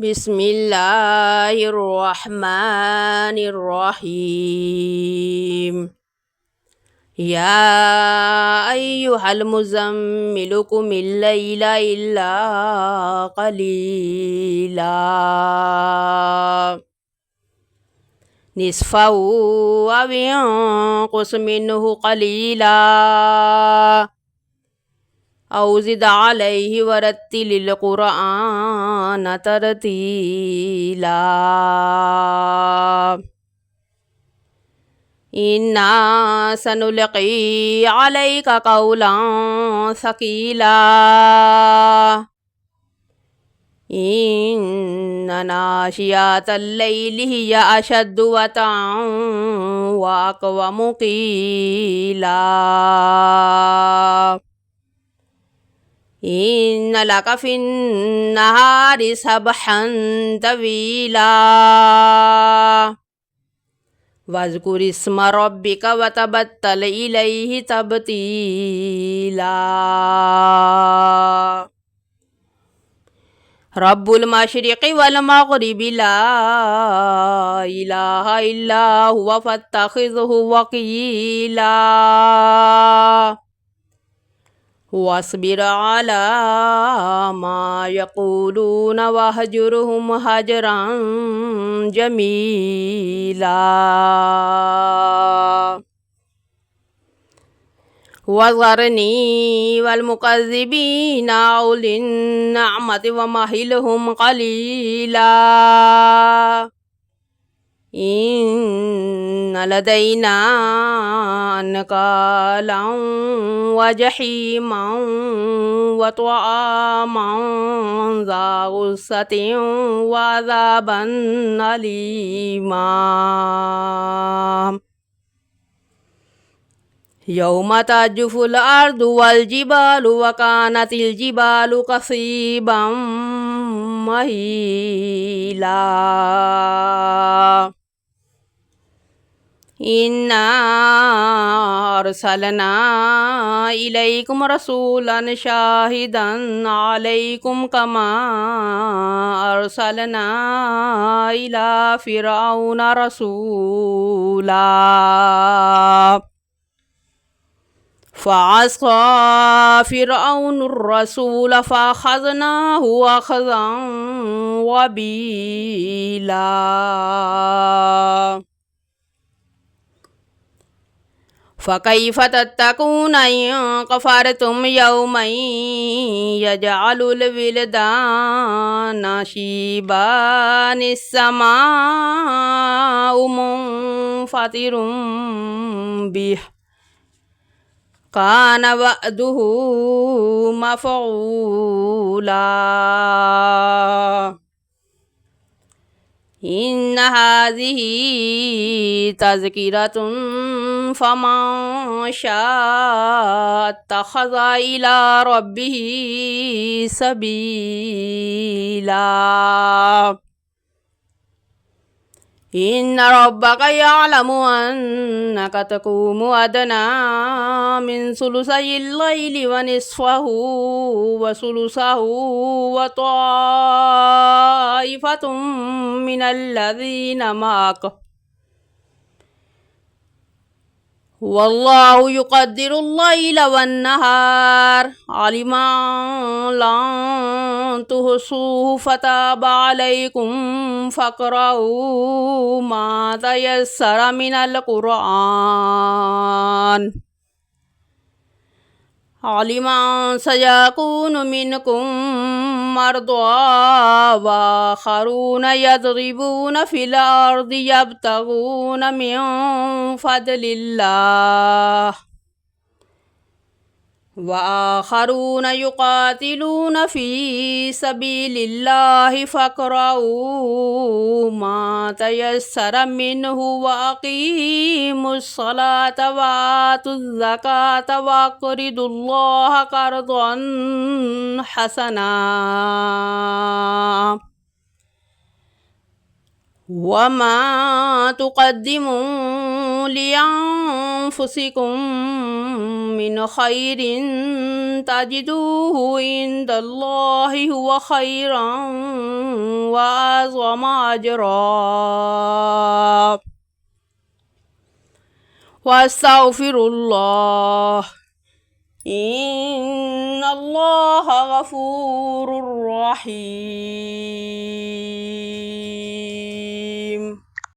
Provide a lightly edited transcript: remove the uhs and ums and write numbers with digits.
بسم الله الرحمن الرحيم يا أيها المزمل قم الليل إلا قليلا نصفه أو انقص منه قليلا أو زد عليه ورتل القرآن ترتيلا إنا سنلقي عليك قولا ثقيلا إن ناشئة الليل هي أشد وطئا وأقوم قيلا إن لك في النهار سبحا طويلا واذكر اسم ربك وتبتل إليه تبتيلا رب المشرق والمغرب لا إله إلا هو فاتخذه وكيلا واصبر على ما يقولون واهجرهم هجرا جميلا وذرني والمكذبين أولي النعمة ومهلهم قليلا إن لدينا أنكالا وجحيما وطعاما ذا غصة وعذابا أليما يوم ترجف الأرض والجبال وكانت الجبال كثيبا مهيلا إنا أرسلنا إليكم رسولا شاهدا عليكم كما أرسلنا إلى فرعون رسولا فعصى فرعون الرسول فأخذناه أخذا وبيلا فكيف تتقون إن كفرتم يوما يجعل الولدان شيبا السماء منفطر به كان وعده مفعولا إن هذه تذكرة فمن شاء اتخذ إلى ربه سبيلا إن ربك يعلم أنك تقوم أدنى من ثلثي الليل ونصفه وثلثه وطائفة من الذين معك والله يقدر الليل والنهار علم أن لن تحصوه فتاب عليكم فاقرؤوا ما تيسر من القرآن علم أن سيكون منكم مرضى وآخرون يضربون في الأرض يبتغون من فضل الله وآخرون يقاتلون في سبيل الله فاقرؤوا ما تيسر منه وأقيموا الصلاة وآتوا الزكاة وأقرضوا الله قرضا حسنا وما تقدموا لأنفسكم من خير تجدوه عند الله هو خيرا أعظم أجرا. وأستغفر الله إن الله غفور رحيم.